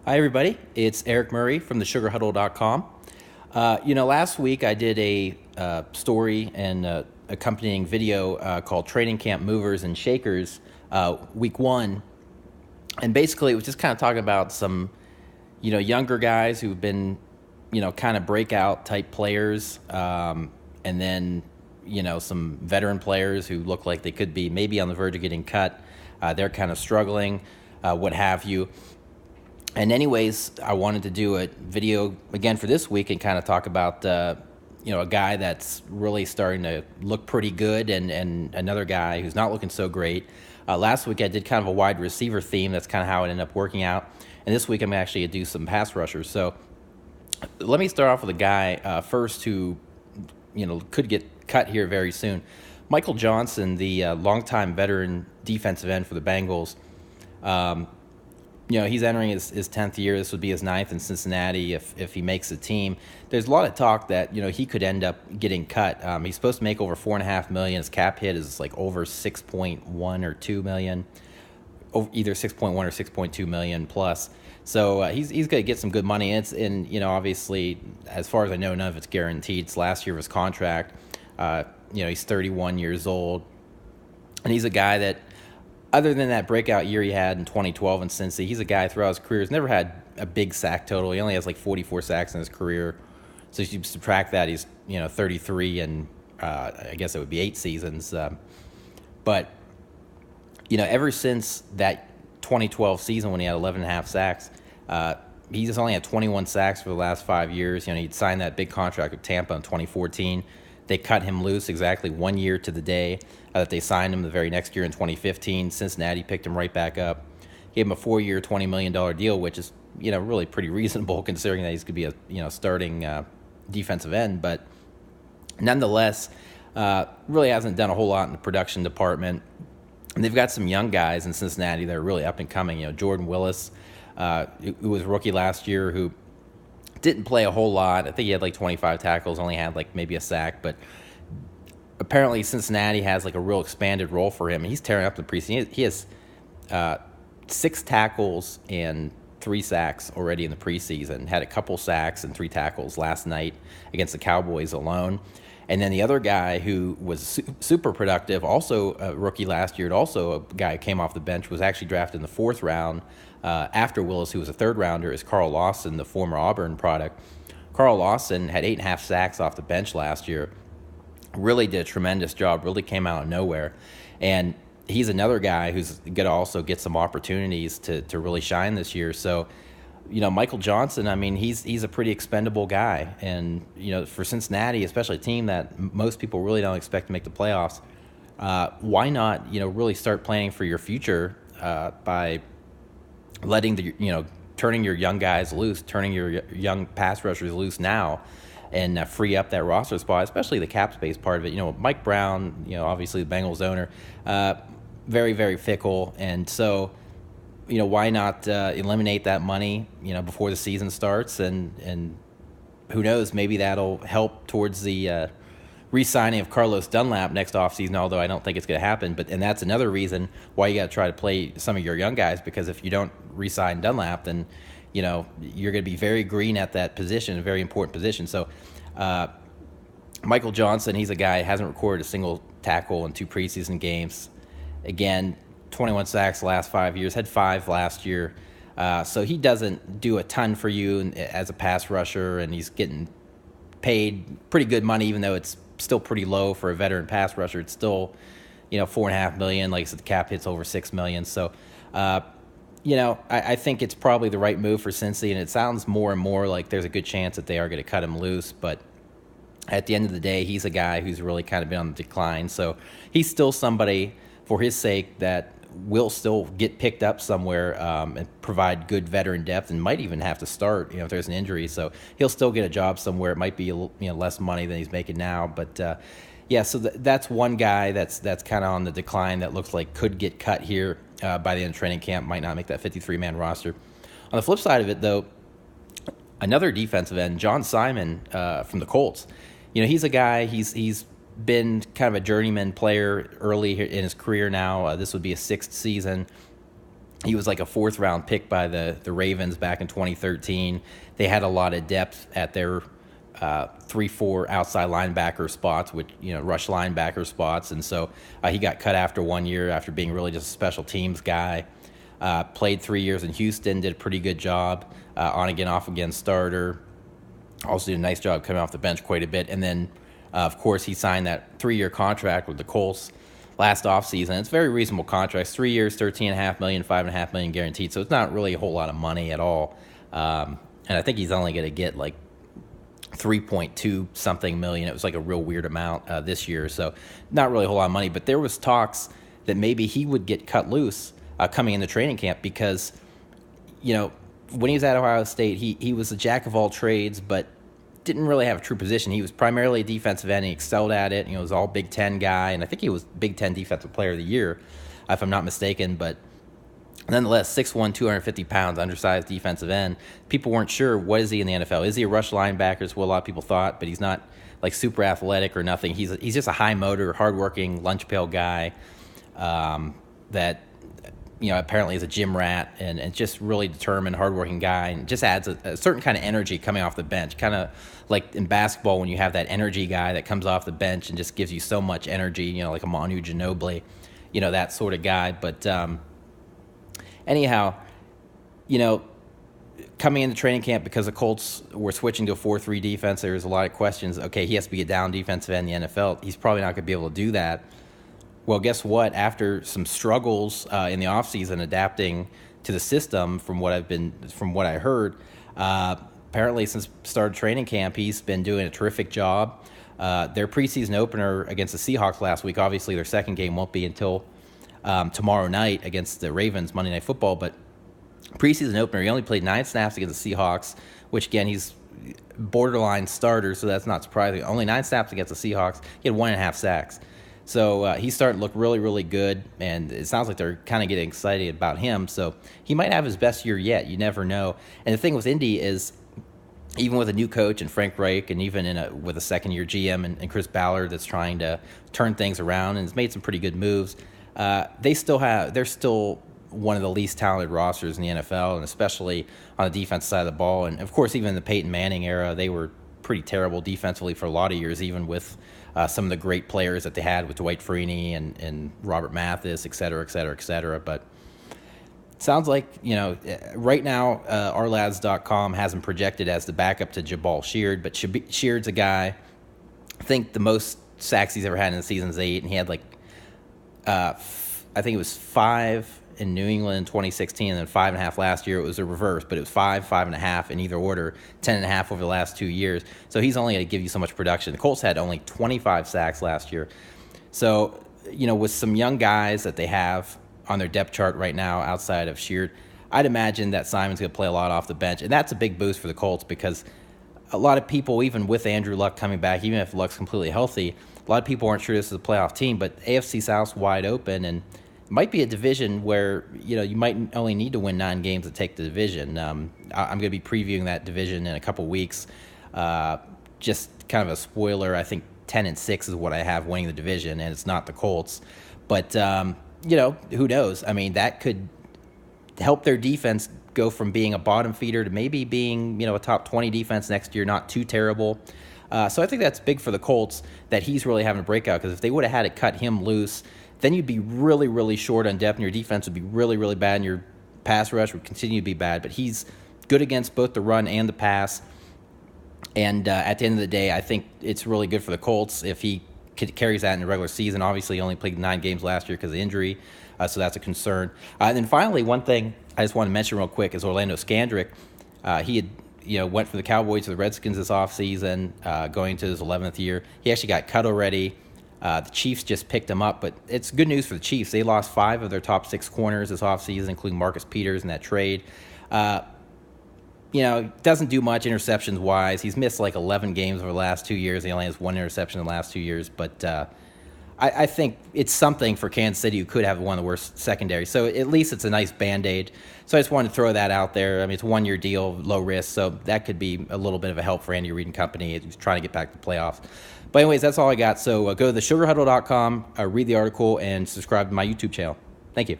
Hi, everybody. It's Eric Murray from the sugarhuddle.com. Last week I did a story and accompanying video called Training Camp Movers and Shakers Week 1. And basically it was just kind of talking about some, younger guys who've been, kind of breakout type players. And then, some veteran players who look like they could be maybe on the verge of getting cut. They're kind of struggling, what have you. And anyways, I wanted to do a video again for this week and kind of talk about, a guy that's really starting to look pretty good and another guy who's not looking so great. Last week I did kind of a wide receiver theme. That's kind of how it ended up working out. And this week I'm actually going to do some pass rushers. So let me start off with a guy first who, could get cut here very soon. Michael Johnson, the longtime veteran defensive end for the Bengals. He's entering his 10th year. This would be his 9th in Cincinnati if he makes the team. There's a lot of talk that, he could end up getting cut. He's supposed to make over $4.5 million. His cap hit is like over 6.1 or 2 million, either 6.1 or 6.2 million plus. So he's going to get some good money. And obviously, as far as I know, none of it's guaranteed. It's last year of his contract. He's 31 years old. And he's a guy that, other than that breakout year he had in 2012 in Cincy, he's a guy throughout his career who's never had a big sack total. He only has like 44 sacks in his career. So if you subtract that, he's 33, and I guess it would be 8 seasons. But ever since that 2012 season when he had 11 and a half sacks, he's just only had 21 sacks for the last 5 years. He'd signed that big contract with Tampa in 2014. They cut him loose exactly 1 year to the day that they signed him. The very next year in 2015, Cincinnati picked him right back up, gave him a 4-year, $20 million deal, which is really pretty reasonable considering that he's going to be a starting defensive end. But nonetheless, really hasn't done a whole lot in the production department. And they've got some young guys in Cincinnati that are really up and coming. Jordan Willis, who was a rookie last year, who didn't play a whole lot. I think he had like 25 tackles, only had like maybe a sack, but apparently Cincinnati has like a real expanded role for him. He's tearing up the preseason. He has 6 tackles and 3 sacks already in the preseason. Had a couple sacks and 3 tackles last night against the Cowboys alone. And then the other guy who was super productive, also a rookie last year, and also a guy who came off the bench, was actually drafted in the 4th round after Willis, who was a 3rd rounder, is Carl Lawson, the former Auburn product. Carl Lawson had 8.5 sacks off the bench last year. Really did a tremendous job, really came out of nowhere. And he's another guy who's going to also get some opportunities to really shine this year. So, Michael Johnson, I mean, he's a pretty expendable guy. And, for Cincinnati, especially a team that most people really don't expect to make the playoffs, why not, really start planning for your future by letting turning your young guys loose, turning your young pass rushers loose now, and free up that roster spot, especially the cap space part of it. Mike Brown, obviously the Bengals owner, very, very fickle. And so, why not eliminate that money, before the season starts? And who knows, maybe that'll help towards the re-signing of Carlos Dunlap next offseason, although I don't think it's going to happen. And that's another reason why you got to try to play some of your young guys, because if you don't re-sign Dunlap, then you're going to be very green at that position, a very important position. So Michael Johnson, he's a guy who hasn't recorded a single tackle in 2 preseason games. Again, 21 sacks the last 5 years, had 5 last year. So he doesn't do a ton for you as a pass rusher, and he's getting paid pretty good money, even though it's still pretty low for a veteran pass rusher. It's still, $4.5 million. Like I said, the cap hits over $6 million. So, I think it's probably the right move for Cincy, and it sounds more and more like there's a good chance that they are going to cut him loose. But at the end of the day, he's a guy who's really kind of been on the decline. So he's still somebody, for his sake, that will still get picked up somewhere and provide good veteran depth, and might even have to start, if there's an injury. So he'll still get a job somewhere. It might be less money than he's making now, but so that's one guy that's kind of on the decline that looks like could get cut here by the end of training camp. Might not make that 53-man roster. On the flip side of it, though, another defensive end, John Simon from the Colts. He's a guy. He's been kind of a journeyman player early in his career now. This would be a 6th season. He was like a fourth round pick by the Ravens back in 2013. They had a lot of depth at their 3-4 outside linebacker spots, which, rush linebacker spots. And so he got cut after 1 year after being really just a special teams guy. Played 3 years in Houston, did a pretty good job, on again, off again starter. Also did a nice job coming off the bench quite a bit. And then, of course, he signed that 3-year contract with the Colts last offseason. It's very reasonable contracts, 3 years, $13.5 million, $5.5 million guaranteed. So it's not really a whole lot of money at all. And I think he's only going to get like 3.2 something million. It was like a real weird amount this year. So not really a whole lot of money. But there was talks that maybe he would get cut loose coming into training camp because, when he was at Ohio State, he was a jack of all trades, but didn't really have a true position. He was primarily a defensive end. He excelled at it. He was all Big Ten guy, and I think he was Big Ten Defensive Player of the Year, if I'm not mistaken. But nonetheless, 6'1", 250 pounds, undersized defensive end. People weren't sure, what is he in the NFL? Is he a rush linebacker? Is what a lot of people thought, but he's not like super athletic or nothing. He's just a high motor, hardworking, lunch pail guy that apparently is a gym rat and just really determined, hardworking guy, and just adds a certain kind of energy coming off the bench. Kind of like in basketball when you have that energy guy that comes off the bench and just gives you so much energy, like a Manu Ginobili, that sort of guy. But anyhow, coming into training camp, because the Colts were switching to a 4-3 defense, there was a lot of questions. Okay, he has to be a down defensive end in the NFL. He's probably not going to be able to do that. Well, guess what? After some struggles in the offseason adapting to the system, from what I heard, apparently since started training camp, he's been doing a terrific job. Their preseason opener against the Seahawks last week, obviously their second game won't be until tomorrow night against the Ravens, Monday Night Football, but preseason opener, he only played 9 snaps against the Seahawks, which again, he's borderline starter, so that's not surprising. Only 9 snaps against the Seahawks. He had 1.5 sacks. So he's starting to look really, really good, and it sounds like they're kind of getting excited about him. So he might have his best year yet. You never know. And the thing with Indy is, even with a new coach and Frank Reich, and even with a second-year GM and Chris Ballard that's trying to turn things around and has made some pretty good moves, they're still one of the least talented rosters in the NFL, and especially on the defense side of the ball. And, of course, even in the Peyton Manning era, they were pretty terrible defensively for a lot of years, even with some of the great players that they had with Dwight Freeney and Robert Mathis, et cetera, et cetera, et cetera. But it sounds like, right now, ourlads.com has him projected as the backup to Jabal Sheard, but Sheard's a guy, I think the most sacks he's ever had in the season is 8, and he had I think it was 5 in New England in 2016, and then 5.5 last year. It was a reverse, but it was 5, 5.5 in either order, 10.5 over the last 2 years. So he's only going to give you so much production. The Colts had only 25 sacks last year. So, with some young guys that they have on their depth chart right now outside of Sheard, I'd imagine that Simon's going to play a lot off the bench. And that's a big boost for the Colts, because a lot of people, even with Andrew Luck coming back, even if Luck's completely healthy, a lot of people aren't sure this is a playoff team, but AFC South's wide open, and might be a division where you might only need to win 9 games to take the division. I'm going to be previewing that division in a couple weeks. Just kind of a spoiler, I think 10-6 is what I have winning the division, and it's not the Colts. But who knows? I mean, that could help their defense go from being a bottom feeder to maybe being a top 20 defense next year. Not too terrible. So I think that's big for the Colts that he's really having a breakout, because if they would have had to cut him loose, then you'd be really, really short on depth, and your defense would be really, really bad, and your pass rush would continue to be bad. But he's good against both the run and the pass. And at the end of the day, I think it's really good for the Colts if he carries that in the regular season. Obviously, he only played 9 games last year because of injury, so that's a concern. And then finally, one thing I just want to mention real quick is Orlando Scandrick. He had went from the Cowboys to the Redskins this offseason, going to his 11th year. He actually got cut already. The Chiefs just picked him up, but it's good news for the Chiefs. They lost 5 of their top 6 corners this offseason, including Marcus Peters in that trade. Doesn't do much interceptions-wise. He's missed like 11 games over the last 2 years. He only has 1 interception in the last 2 years, but I think it's something for Kansas City, who could have one of the worst secondaries. So at least it's a nice Band-Aid. So I just wanted to throw that out there. I mean, it's a 1-year deal, low risk, so that could be a little bit of a help for Andy Reid and company. He's trying to get back to the playoffs. But anyways, that's all I got. So go to thesugarhuddle.com, read the article, and subscribe to my YouTube channel. Thank you.